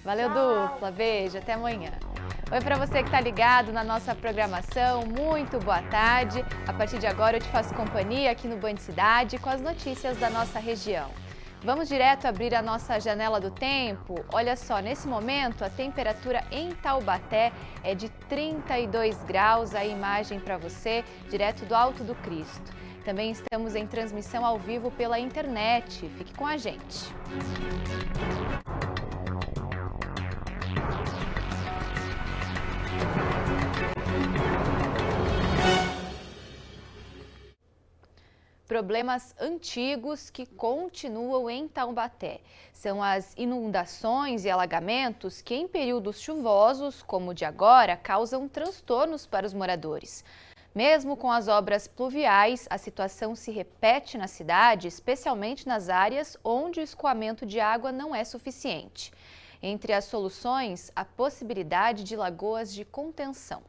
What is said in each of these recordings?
Valeu, dupla. Beijo, até amanhã. Oi para você que está ligado na nossa programação, muito boa tarde. A partir de agora eu te faço companhia aqui no Band Cidade com as notícias da nossa região. Vamos direto abrir a nossa janela do tempo. Olha só, nesse momento a temperatura em Taubaté é de 32 graus. A imagem para você, direto do Alto do Cristo. Também estamos em transmissão ao vivo pela internet. Fique com a gente. Problemas antigos que continuam em Taubaté. São as inundações e alagamentos que, em períodos chuvosos, como o de agora, causam transtornos para os moradores. Mesmo com as obras pluviais, a situação se repete na cidade, especialmente nas áreas onde o escoamento de água não é suficiente. Entre as soluções, a possibilidade de lagoas de contenção.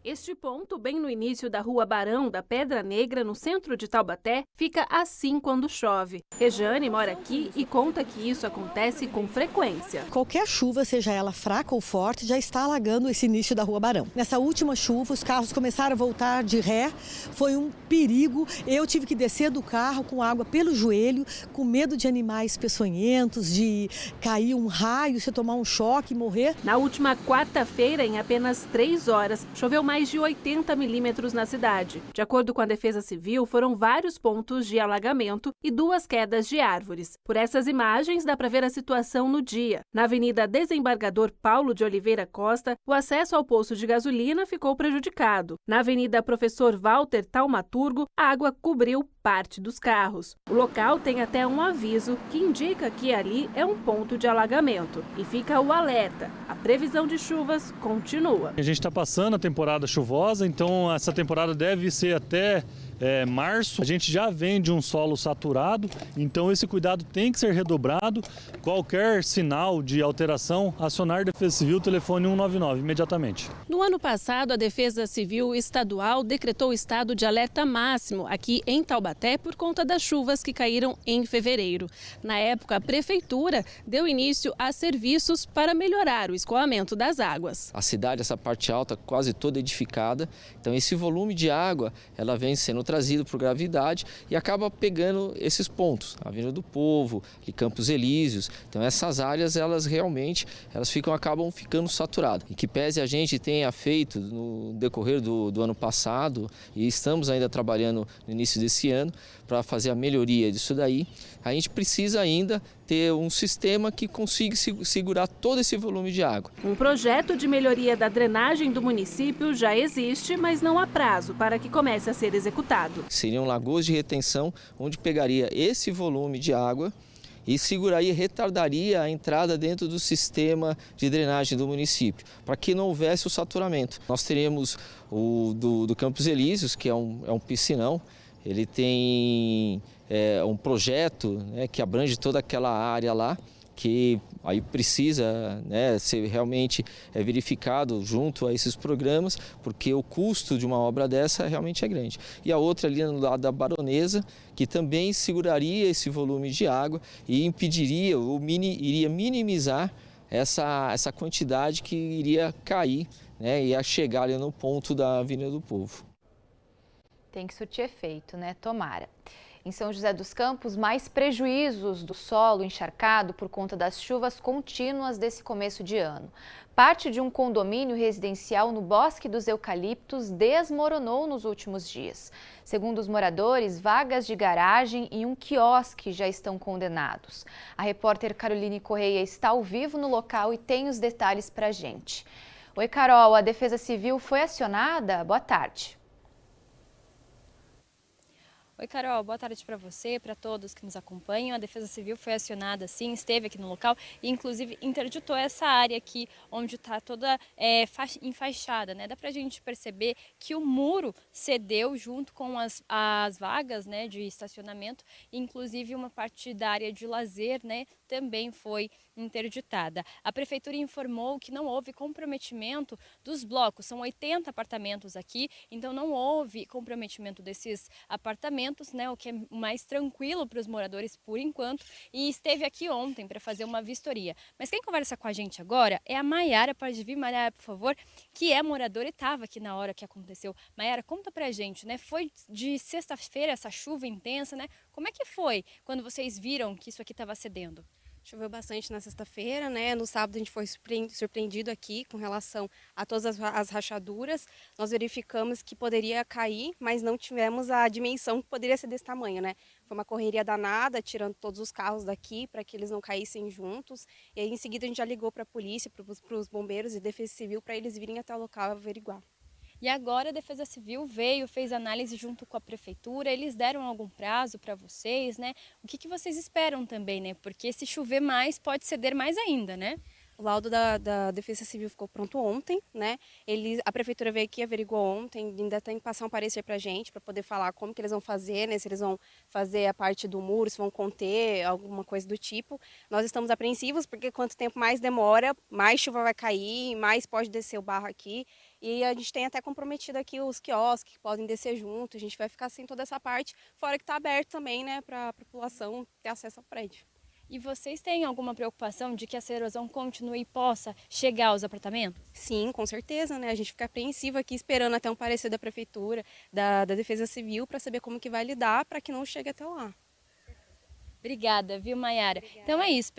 Este ponto, bem no início da Rua Barão da Pedra Negra, no centro de Taubaté, fica assim quando chove. Rejane mora aqui e conta que isso acontece com frequência. Qualquer chuva, seja ela fraca ou forte, já está alagando esse início da Rua Barão. Nessa última chuva, os carros começaram a voltar de ré, foi um perigo. Eu tive que descer do carro com água pelo joelho, com medo de animais peçonhentos, de cair um raio, se eu tomar um choque e morrer. Na última quarta-feira, em apenas 3 horas, choveu mais de 80 milímetros na cidade. De acordo com a Defesa Civil, foram vários pontos de alagamento e 2 quedas de árvores. Por essas imagens, dá para ver a situação no dia. Na Avenida Desembargador Paulo de Oliveira Costa, o acesso ao posto de gasolina ficou prejudicado. Na Avenida Professor Walter Taumaturgo, a água cobriu parte dos carros. O local tem até um aviso que indica que ali é um ponto de alagamento. E fica o alerta. A previsão de chuvas continua. A gente está passando a temporada chuvosa, então essa temporada deve ser até março. A gente já vem de um solo saturado, então esse cuidado tem que ser redobrado. Qualquer sinal de alteração, acionar a Defesa Civil, telefone 199 imediatamente. No ano passado, a Defesa Civil Estadual decretou estado de alerta máximo aqui em Taubaté por conta das chuvas que caíram em fevereiro. Na época, a Prefeitura deu início a serviços para melhorar o escoamento das águas. A cidade, essa parte alta, quase toda edificada, então esse volume de água, ela vem sendo trazido por gravidade e acaba pegando esses pontos, a Avenida do Povo, e Campos Elíseos. Então essas áreas, elas realmente, acabam ficando saturadas. E que pese a gente tenha feito no decorrer do ano passado, e estamos ainda trabalhando no início desse ano, para fazer a melhoria disso daí, a gente precisa ainda ter um sistema que consiga segurar todo esse volume de água. Um projeto de melhoria da drenagem do município já existe, mas não há prazo para que comece a ser executado. Seriam lagoas de retenção, onde pegaria esse volume de água e seguraria, retardaria a entrada dentro do sistema de drenagem do município, para que não houvesse o saturamento. Nós teremos o do Campos Elíseos, que é um piscinão. Ele tem um projeto, né, que abrange toda aquela área lá, que aí precisa, né, ser realmente verificado junto a esses programas, porque o custo de uma obra dessa realmente é grande. E a outra ali no lado da Baronesa, que também seguraria esse volume de água e impediria, iria minimizar essa quantidade que iria cair, né, e ia chegar ali no ponto da Avenida do Povo. Tem que surtir efeito, né? Tomara. Em São José dos Campos, mais prejuízos do solo encharcado por conta das chuvas contínuas desse começo de ano. Parte de um condomínio residencial no Bosque dos Eucaliptos desmoronou nos últimos dias. Segundo os moradores, vagas de garagem e um quiosque já estão condenados. A repórter Caroline Correia está ao vivo no local e tem os detalhes para a gente. Oi, Carol, a Defesa Civil foi acionada? Boa tarde. Oi, Carol, boa tarde para você, para todos que nos acompanham. A Defesa Civil foi acionada, sim, esteve aqui no local e, inclusive, interditou essa área aqui, onde está toda enfaixada, né? Dá para a gente perceber que o muro cedeu junto com as vagas, né, de estacionamento, inclusive uma parte da área de lazer, né, também foi interditada. A prefeitura informou que não houve comprometimento dos blocos, são 80 apartamentos aqui, então não houve comprometimento desses apartamentos, né, o que é mais tranquilo para os moradores por enquanto, e esteve aqui ontem para fazer uma vistoria. Mas quem conversa com a gente agora é a Maiara. Pode vir, Maiara, por favor, que é moradora e estava aqui na hora que aconteceu. Maiara, conta pra gente, né? Foi de sexta-feira essa chuva intensa, né? Como é que foi quando vocês viram que isso aqui estava cedendo? Choveu bastante na sexta-feira, né? No sábado a gente foi surpreendido aqui com relação a todas as rachaduras. Nós verificamos que poderia cair, mas não tivemos a dimensão que poderia ser desse tamanho, né? Foi uma correria danada, tirando todos os carros daqui para que eles não caíssem juntos. E aí em seguida a gente já ligou para a polícia, para os bombeiros e Defesa Civil para eles virem até o local averiguar. E agora a Defesa Civil veio, fez análise junto com a Prefeitura, eles deram algum prazo para vocês, né? O que vocês esperam também, né? Porque se chover mais, pode ceder mais ainda, né? O laudo da Defesa Civil ficou pronto ontem, né? A Prefeitura veio aqui, averiguou ontem, ainda tem que passar um parecer para a gente, para poder falar como que eles vão fazer, né? Se eles vão fazer a parte do muro, se vão conter, alguma coisa do tipo. Nós estamos apreensivos, porque quanto tempo mais demora, mais chuva vai cair, mais pode descer o barro aqui. E a gente tem até comprometido aqui os quiosques que podem descer junto, a gente vai ficar sem toda essa parte, fora que está aberto também, né? Para a população ter acesso ao prédio. E vocês têm alguma preocupação de que essa erosão continue e possa chegar aos apartamentos? Sim, com certeza, né? A gente fica apreensivo aqui esperando até um parecer da Prefeitura, da Defesa Civil, para saber como que vai lidar para que não chegue até lá. Obrigada, viu, Maiara? Então é isso,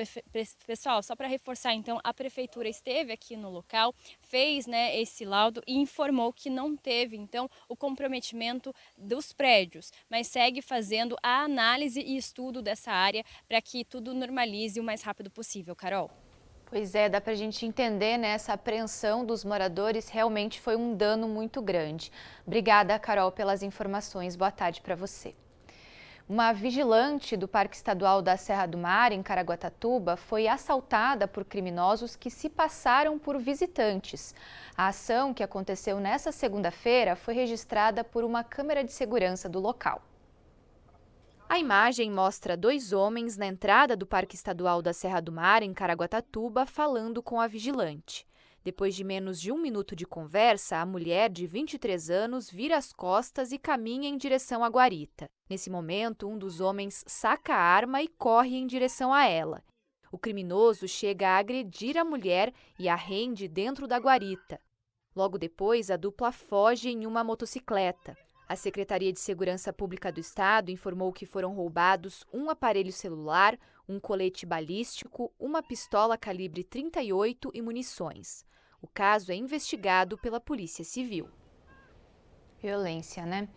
pessoal, só para reforçar, então, a Prefeitura esteve aqui no local, fez, né, esse laudo e informou que não teve, então, o comprometimento dos prédios, mas segue fazendo a análise e estudo dessa área para que tudo normalize o mais rápido possível, Carol. Pois é, dá para a gente entender, né, essa apreensão dos moradores realmente foi um dano muito grande. Obrigada, Carol, pelas informações. Boa tarde para você. Uma vigilante do Parque Estadual da Serra do Mar, em Caraguatatuba, foi assaltada por criminosos que se passaram por visitantes. A ação, que aconteceu nesta segunda-feira, foi registrada por uma câmera de segurança do local. A imagem mostra 2 homens na entrada do Parque Estadual da Serra do Mar, em Caraguatatuba, falando com a vigilante. Depois de menos de 1 minuto de conversa, a mulher, de 23 anos, vira as costas e caminha em direção à guarita. Nesse momento, um dos homens saca a arma e corre em direção a ela. O criminoso chega a agredir a mulher e a rende dentro da guarita. Logo depois, a dupla foge em uma motocicleta. A Secretaria de Segurança Pública do Estado informou que foram roubados um aparelho celular, um colete balístico, uma pistola calibre 38 e munições. O caso é investigado pela Polícia Civil. Violência, né?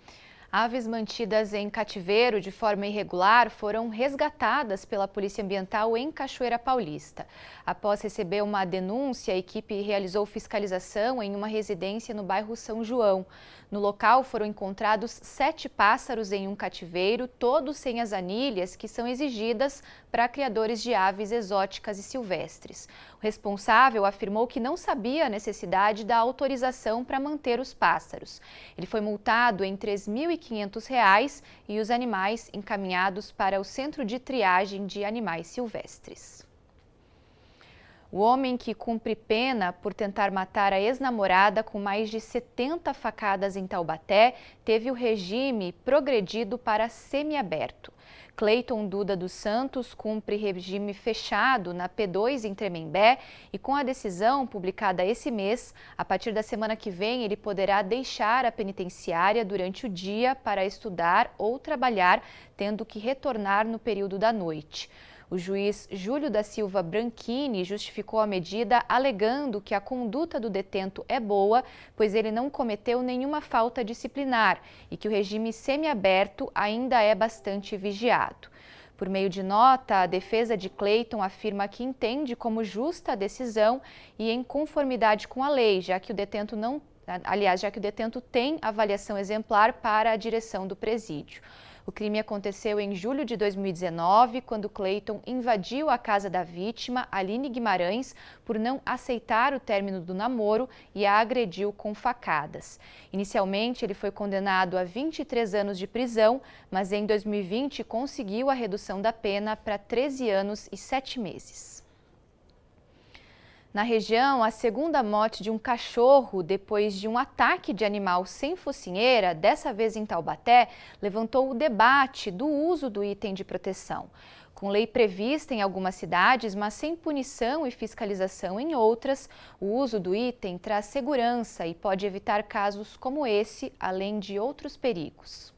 Aves mantidas em cativeiro de forma irregular foram resgatadas pela Polícia Ambiental em Cachoeira Paulista. Após receber uma denúncia, a equipe realizou fiscalização em uma residência no bairro São João. No local foram encontrados 7 pássaros em um cativeiro, todos sem as anilhas que são exigidas para criadores de aves exóticas e silvestres. O responsável afirmou que não sabia a necessidade da autorização para manter os pássaros. Ele foi multado em R$ 3.500 e os animais encaminhados para o Centro de Triagem de Animais Silvestres. O homem que cumpre pena por tentar matar a ex-namorada com mais de 70 facadas em Taubaté teve o regime progredido para semiaberto. Cleiton Duda dos Santos cumpre regime fechado na P2 em Tremembé e com a decisão publicada esse mês, a partir da semana que vem ele poderá deixar a penitenciária durante o dia para estudar ou trabalhar, tendo que retornar no período da noite. O juiz Júlio da Silva Branchini justificou a medida alegando que a conduta do detento é boa, pois ele não cometeu nenhuma falta disciplinar e que o regime semiaberto ainda é bastante vigiado. Por meio de nota, a defesa de Cleiton afirma que entende como justa a decisão e em conformidade com a lei, já que o detento tem avaliação exemplar para a direção do presídio. O crime aconteceu em julho de 2019, quando Clayton invadiu a casa da vítima, Aline Guimarães, por não aceitar o término do namoro e a agrediu com facadas. Inicialmente, ele foi condenado a 23 anos de prisão, mas em 2020 conseguiu a redução da pena para 13 anos e 7 meses. Na região, a segunda morte de um cachorro depois de um ataque de animal sem focinheira, dessa vez em Taubaté, levantou o debate do uso do item de proteção. Com lei prevista em algumas cidades, mas sem punição e fiscalização em outras, o uso do item traz segurança e pode evitar casos como esse, além de outros perigos.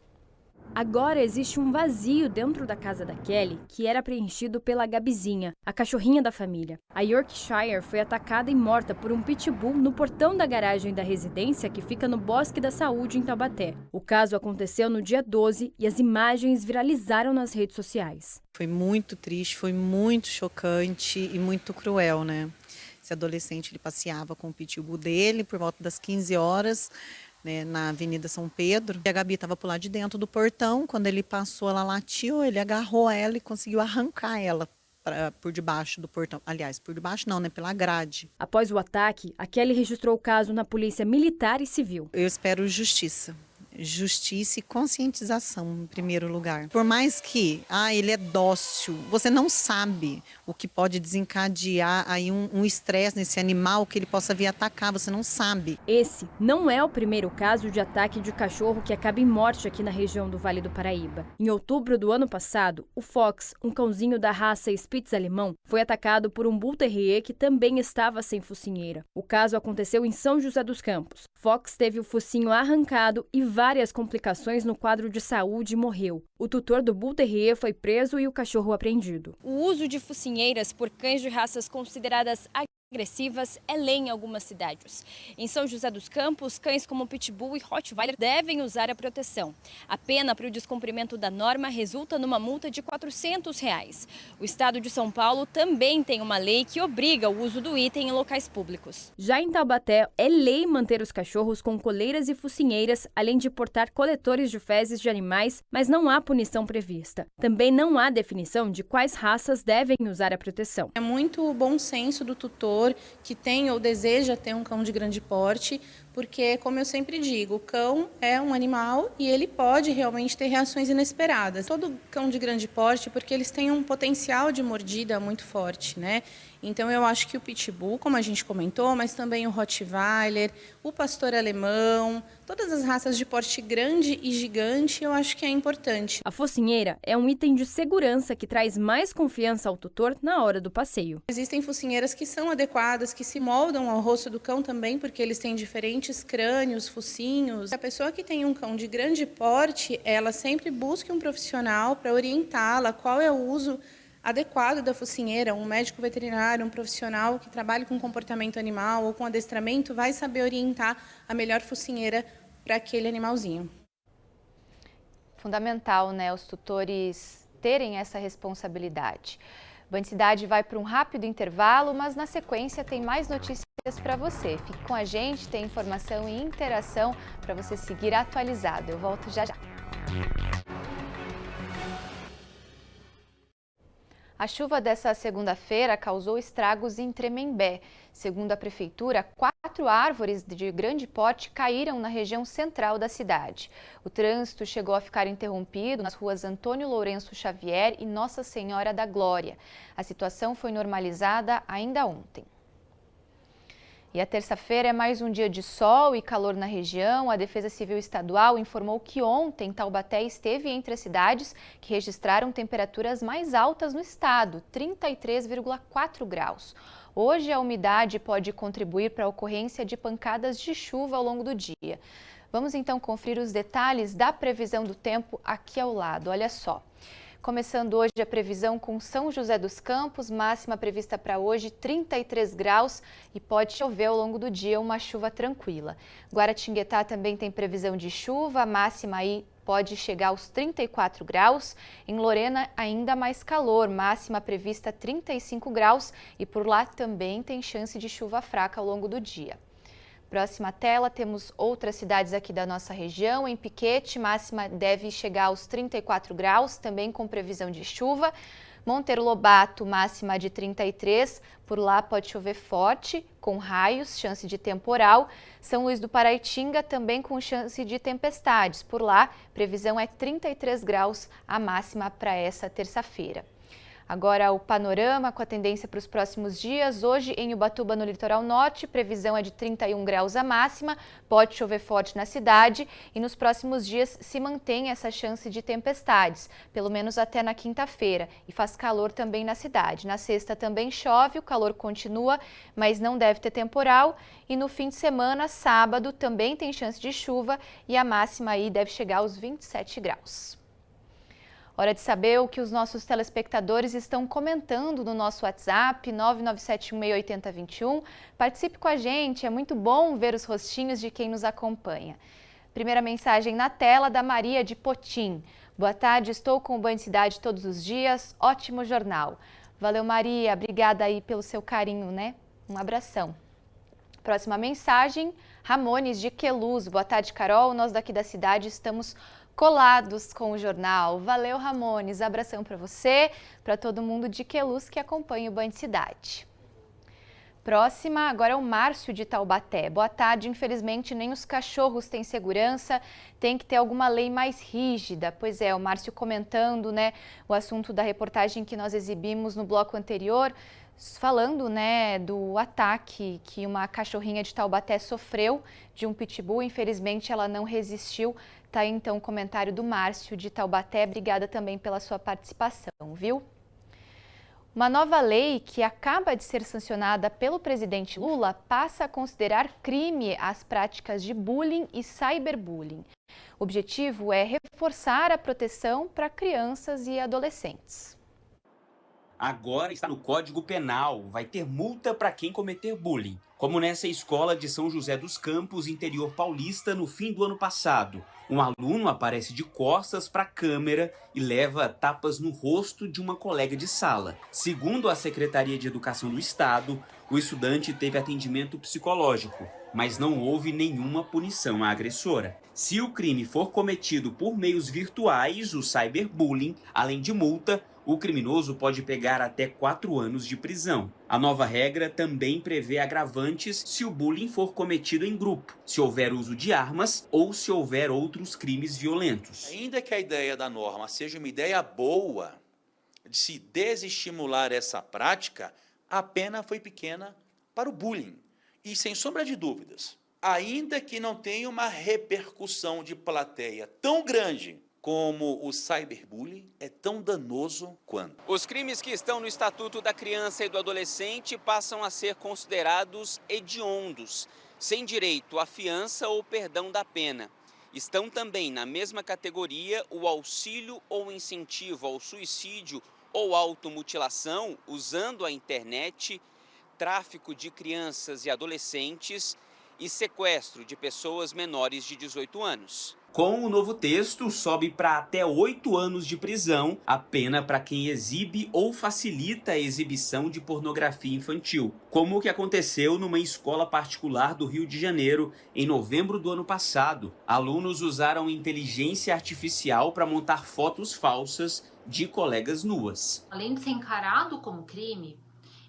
Agora existe um vazio dentro da casa da Kelly, que era preenchido pela Gabizinha, a cachorrinha da família. A Yorkshire foi atacada e morta por um pitbull no portão da garagem da residência que fica no Bosque da Saúde, em Taubaté. O caso aconteceu no dia 12 e as imagens viralizaram nas redes sociais. Foi muito triste, foi muito chocante e muito cruel, né? Esse adolescente, ele passeava com o pitbull dele por volta das 15 horas, né, na Avenida São Pedro. E a Gabi estava por lá de dentro do portão. Quando ele passou, ela latiu, ele agarrou ela e conseguiu arrancar ela por debaixo do portão. Aliás, por debaixo não, né? Pela grade. Após o ataque, a Kelly registrou o caso na Polícia Militar e Civil. Eu espero justiça. Justiça e conscientização, em primeiro lugar. Por mais que ele é dócil, você não sabe o que pode desencadear aí um estresse nesse animal que ele possa vir atacar, você não sabe. Esse não é o primeiro caso de ataque de cachorro que acaba em morte aqui na região do Vale do Paraíba. Em outubro do ano passado, o Fox, um cãozinho da raça Spitz alemão, foi atacado por um Bull Terrier que também estava sem focinheira. O caso aconteceu em São José dos Campos. Fox teve o focinho arrancado e várias complicações no quadro de saúde e morreu. O tutor do Bull Terrier foi preso e o cachorro apreendido. O uso de focinheiras por cães de raças consideradas agressivas é lei em algumas cidades. Em São José dos Campos, cães como Pitbull e Rottweiler devem usar a proteção. A pena para o descumprimento da norma resulta numa multa de R$ 400. O estado de São Paulo também tem uma lei que obriga o uso do item em locais públicos. Já em Taubaté, é lei manter os cachorros com coleiras e focinheiras, além de portar coletores de fezes de animais, mas não há punição prevista. Também não há definição de quais raças devem usar a proteção. É muito bom senso do tutor que tem ou deseja ter um cão de grande porte, porque, como eu sempre digo, o cão é um animal e ele pode realmente ter reações inesperadas. Todo cão de grande porte, porque eles têm um potencial de mordida muito forte, né? Então, eu acho que o Pitbull, como a gente comentou, mas também o Rottweiler, o pastor alemão, todas as raças de porte grande e gigante, eu acho que é importante. A focinheira é um item de segurança que traz mais confiança ao tutor na hora do passeio. Existem focinheiras que são adequadas, que se moldam ao rosto do cão também, porque eles têm diferentes crânios, focinhos. A pessoa que tem um cão de grande porte, ela sempre busca um profissional para orientá-la qual é o uso adequado da focinheira. Um médico veterinário, um profissional que trabalhe com comportamento animal ou com adestramento vai saber orientar a melhor focinheira para aquele animalzinho. Fundamental, né, os tutores terem essa responsabilidade. Band Cidade vai para um rápido intervalo, mas na sequência tem mais notícias para você. Fique com a gente, tem informação e interação para você seguir atualizado. Eu volto já já. A chuva dessa segunda-feira causou estragos em Tremembé. Segundo a prefeitura, 4 árvores de grande porte caíram na região central da cidade. O trânsito chegou a ficar interrompido nas ruas Antônio Lourenço Xavier e Nossa Senhora da Glória. A situação foi normalizada ainda ontem. E a terça-feira é mais um dia de sol e calor na região. A Defesa Civil Estadual informou que ontem Taubaté esteve entre as cidades que registraram temperaturas mais altas no estado, 33,4 graus. Hoje a umidade pode contribuir para a ocorrência de pancadas de chuva ao longo do dia. Vamos então conferir os detalhes da previsão do tempo aqui ao lado. Olha só. Começando hoje a previsão com São José dos Campos, máxima prevista para hoje 33 graus e pode chover ao longo do dia, uma chuva tranquila. Guaratinguetá também tem previsão de chuva, a máxima aí pode chegar aos 34 graus. Em Lorena ainda mais calor, máxima prevista 35 graus e por lá também tem chance de chuva fraca ao longo do dia. Próxima tela, temos outras cidades aqui da nossa região. Em Piquete, máxima deve chegar aos 34 graus, também com previsão de chuva. Monteiro Lobato, máxima de 33, por lá pode chover forte, com raios, chance de temporal. São Luís do Paraitinga, também com chance de tempestades, por lá previsão é 33 graus a máxima para essa terça-feira. Agora o panorama com a tendência para os próximos dias. Hoje em Ubatuba, no litoral norte, previsão é de 31 graus a máxima, pode chover forte na cidade e nos próximos dias se mantém essa chance de tempestades, pelo menos até na quinta-feira, e faz calor também na cidade. Na sexta também chove, o calor continua, mas não deve ter temporal e no fim de semana, sábado, também tem chance de chuva e a máxima aí deve chegar aos 27 graus. Hora de saber o que os nossos telespectadores estão comentando no nosso WhatsApp, 997168021. Participe com a gente, é muito bom ver os rostinhos de quem nos acompanha. Primeira mensagem na tela da Maria de Potim. Boa tarde, estou com o Banho de Cidade todos os dias, ótimo jornal. Valeu, Maria, obrigada aí pelo seu carinho, né? Um abração. Próxima mensagem, Ramones de Queluz. Boa tarde, Carol, nós daqui da cidade estamos colados com o jornal. Valeu, Ramones. Abração para você, para todo mundo de Queluz que acompanha o Banho de Cidade. Próxima, agora é o Márcio de Taubaté. Boa tarde. Infelizmente, nem os cachorros têm segurança. Tem que ter alguma lei mais rígida. Pois é, o Márcio comentando, né, o assunto da reportagem que nós exibimos no bloco anterior, falando, né, do ataque que uma cachorrinha de Taubaté sofreu de um pitbull. Infelizmente, ela não resistiu. Tá aí, então, o comentário do Márcio de Taubaté. Obrigada também pela sua participação, viu? Uma nova lei que acaba de ser sancionada pelo presidente Lula passa a considerar crime as práticas de bullying e cyberbullying. O objetivo é reforçar a proteção para crianças e adolescentes. Agora está no Código Penal, vai ter multa para quem cometer bullying. Como nessa escola de São José dos Campos, interior paulista, no fim do ano passado. Um aluno aparece de costas para a câmera e leva tapas no rosto de uma colega de sala. Segundo a Secretaria de Educação do Estado, o estudante teve atendimento psicológico, mas não houve nenhuma punição à agressora. Se o crime for cometido por meios virtuais, o cyberbullying, além de multa, o criminoso pode pegar até 4 anos de prisão. A nova regra também prevê agravantes se o bullying for cometido em grupo, se houver uso de armas ou se houver outros crimes violentos. Ainda que a ideia da norma seja uma ideia boa de se desestimular essa prática, a pena foi pequena para o bullying. E, sem sombra de dúvidas, ainda que não tenha uma repercussão de plateia tão grande como o cyberbullying, é tão danoso quanto. Os crimes que estão no Estatuto da Criança e do Adolescente passam a ser considerados hediondos, sem direito à fiança ou perdão da pena. Estão também na mesma categoria o auxílio ou incentivo ao suicídio ou automutilação usando a internet, tráfico de crianças e adolescentes e sequestro de pessoas menores de 18 anos. Com o novo texto, sobe para até 8 anos de prisão a pena para quem exibe ou facilita a exibição de pornografia infantil, como o que aconteceu numa escola particular do Rio de Janeiro em novembro do ano passado. Alunos usaram inteligência artificial para montar fotos falsas de colegas nuas. Além de ser encarado como crime,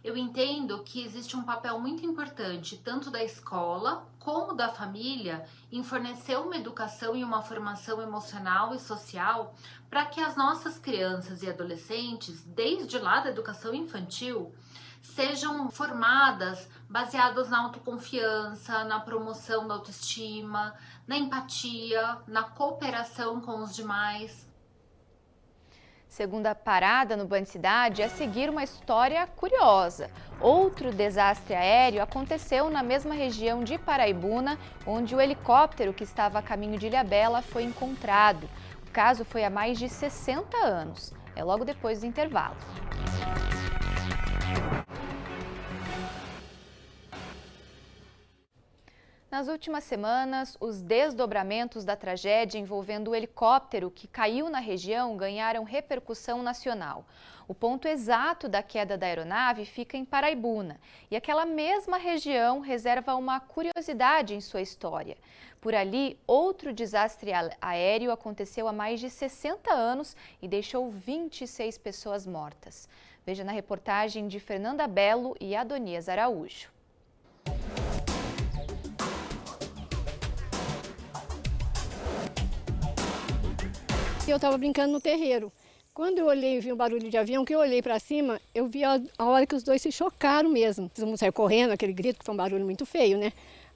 eu entendo que existe um papel muito importante, tanto da escola como da família, em fornecer uma educação e uma formação emocional e social para que as nossas crianças e adolescentes, desde lá da educação infantil, sejam formadas baseadas na autoconfiança, na promoção da autoestima, na empatia, na cooperação com os demais. Segunda parada no Banho de Cidade é seguir uma história curiosa. Outro desastre aéreo aconteceu na mesma região de Paraibuna, onde o helicóptero que estava a caminho de Ilhabela foi encontrado. O caso foi há mais de 60 anos. É logo depois do intervalo. Nas últimas semanas, os desdobramentos da tragédia envolvendo o helicóptero que caiu na região ganharam repercussão nacional. O ponto exato da queda da aeronave fica em Paraibuna e aquela mesma região reserva uma curiosidade em sua história. Por ali, outro desastre aéreo aconteceu há mais de 60 anos e deixou 26 pessoas mortas. Veja na reportagem de Fernanda Belo e Adonias Araújo. Eu estava brincando no terreiro. Quando eu olhei e vi um barulho de avião, que eu olhei para cima, eu vi a hora que os dois se chocaram mesmo. Todo mundo saiu correndo, aquele grito, que foi um barulho muito feio, né?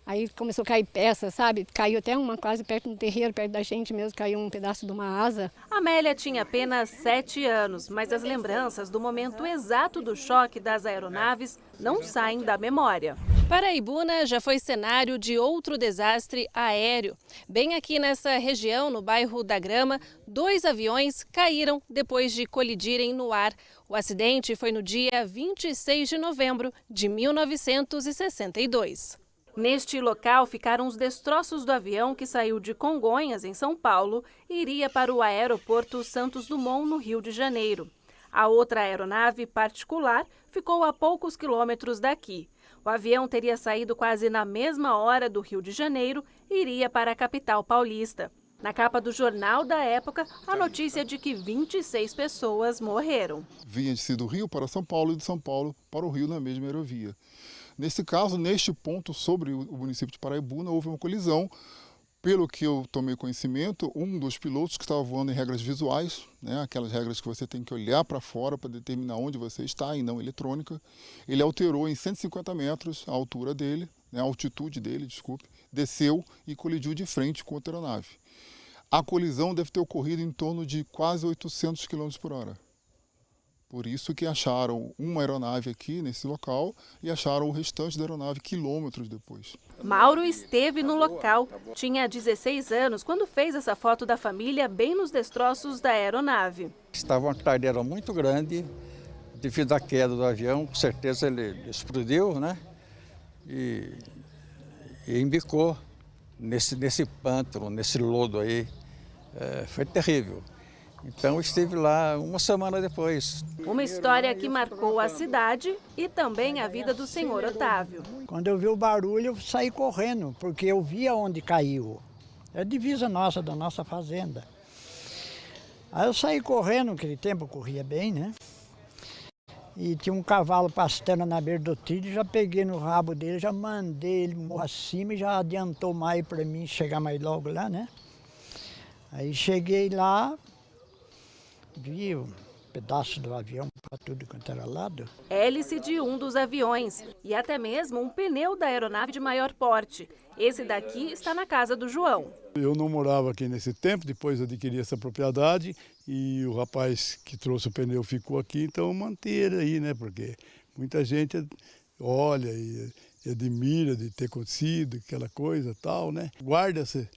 Aí começou a cair peças, sabe? Caiu até uma quase perto do terreiro, perto da gente mesmo, caiu um pedaço de uma asa. Amélia tinha apenas 7 anos, mas as lembranças do momento exato do choque das aeronaves não saem da memória. Paraibuna já foi cenário de outro desastre aéreo. Bem aqui nessa região, no bairro da Grama, 2 aviões caíram depois de colidirem no ar. O acidente foi no dia 26 de novembro de 1962. Neste local ficaram os destroços do avião que saiu de Congonhas, em São Paulo, e iria para o aeroporto Santos Dumont, no Rio de Janeiro. A outra aeronave particular ficou a poucos quilômetros daqui. O avião teria saído quase na mesma hora do Rio de Janeiro e iria para a capital paulista. Na capa do jornal da época, a notícia de que 26 pessoas morreram. Vinha-se do Rio para São Paulo e de São Paulo para o Rio na mesma aerovia. Nesse caso, neste ponto sobre o município de Paraibuna, houve uma colisão. Pelo que eu tomei conhecimento, um dos pilotos que estava voando em regras visuais, né, aquelas regras que você tem que olhar para fora para determinar onde você está e não eletrônica, ele alterou em 150 metros a altura dele, né, a altitude dele, desculpe, desceu e colidiu de frente com outra aeronave. A colisão deve ter ocorrido em torno de quase 800 km por hora. Por isso que acharam uma aeronave aqui nesse local e acharam o restante da aeronave quilômetros depois. Mauro esteve no local. Tinha 16 anos quando fez essa foto da família bem nos destroços da aeronave. Estava uma tardeira muito grande, devido à queda do avião, com certeza ele explodiu, né? E embicou nesse pântano, nesse lodo aí. Foi terrível. Então estive lá uma semana depois. Uma história que marcou a cidade e também a vida do senhor Otávio. Quando eu vi o barulho, eu saí correndo, porque eu via onde caiu. É a divisa nossa, da nossa fazenda. Aí eu saí correndo, naquele tempo eu corria bem, né? E tinha um cavalo pastando na beira do trilho, já peguei no rabo dele, já mandei ele morrer acima e já adiantou mais para mim chegar mais logo lá, né? Aí cheguei lá, vi um pedaço do avião para tudo quanto era lado. Hélice de um dos aviões e até mesmo um pneu da aeronave de maior porte. Esse daqui está na casa do João. Eu não morava aqui nesse tempo, depois adquiri essa propriedade e o rapaz que trouxe o pneu ficou aqui, então eu mantive ele aí, né? Porque muita gente olha e admira de ter acontecido, aquela coisa tal, né? Guarda-se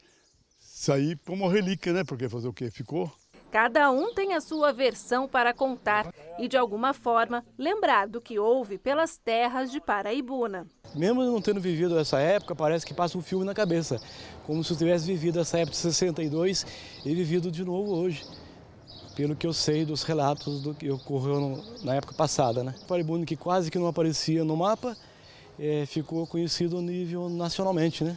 isso aí como relíquia, né? Porque fazer o quê? Ficou. Cada um tem a sua versão para contar e, de alguma forma, lembrar do que houve pelas terras de Paraibuna. Mesmo não tendo vivido essa época, parece que passa um filme na cabeça, como se eu tivesse vivido essa época de 62 e vivido de novo hoje, pelo que eu sei dos relatos do que ocorreu na época passada, né? Paraibuna, que quase que não aparecia no mapa, ficou conhecido a nível nacionalmente, né?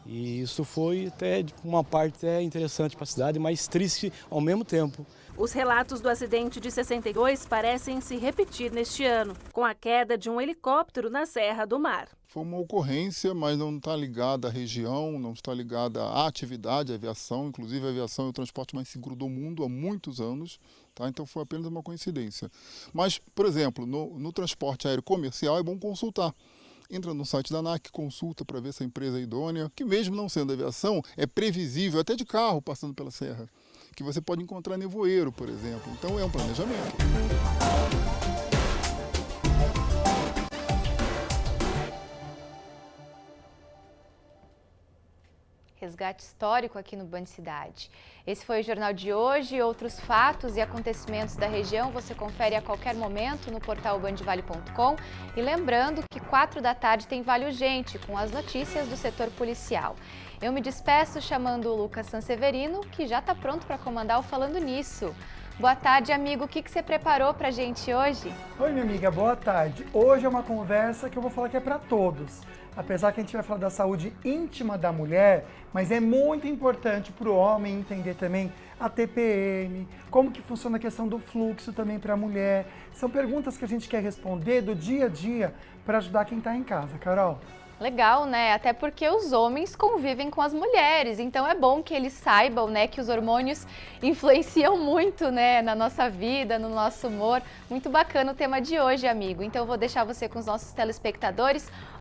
E isso foi até uma parte até interessante para a cidade, mas triste ao mesmo tempo. Os relatos do acidente de 62 parecem se repetir neste ano, com a queda de um helicóptero na Serra do Mar. Foi uma ocorrência, mas não está ligada à região, não está ligada à atividade, à aviação. Inclusive a aviação é o transporte mais seguro do mundo há muitos anos, tá? Então foi apenas uma coincidência. Mas, por exemplo, no transporte aéreo comercial é bom consultar. Entra no site da ANAC, consulta para ver se a empresa é idônea, que mesmo não sendo aviação, é previsível, até de carro passando pela serra, que você pode encontrar nevoeiro, por exemplo. Então é um planejamento. resgate histórico aqui no Band Cidade. Esse foi o Jornal de hoje. Outros fatos e acontecimentos da região você confere a qualquer momento no portal bandvale.com. E lembrando que 4 da tarde tem Vale Urgente, com as notícias do setor policial. Eu me despeço chamando o Lucas Sanseverino, que já está pronto para comandar o Falando Nisso. Boa tarde, amigo. O que você preparou para a gente hoje? Oi, minha amiga. Boa tarde. Hoje é uma conversa que eu vou falar que é para todos. Apesar que a gente vai falar da saúde íntima da mulher, mas é muito importante para o homem entender também a TPM, como que funciona a questão do fluxo também para a mulher. São perguntas que a gente quer responder do dia a dia para ajudar quem está em casa. Carol? Legal, né? Até porque os homens convivem com as mulheres, então é bom que eles saibam, né, que os hormônios influenciam muito, né, na nossa vida, no nosso humor. Muito bacana o tema de hoje, amigo. Então eu vou deixar você com os nossos telespectadores.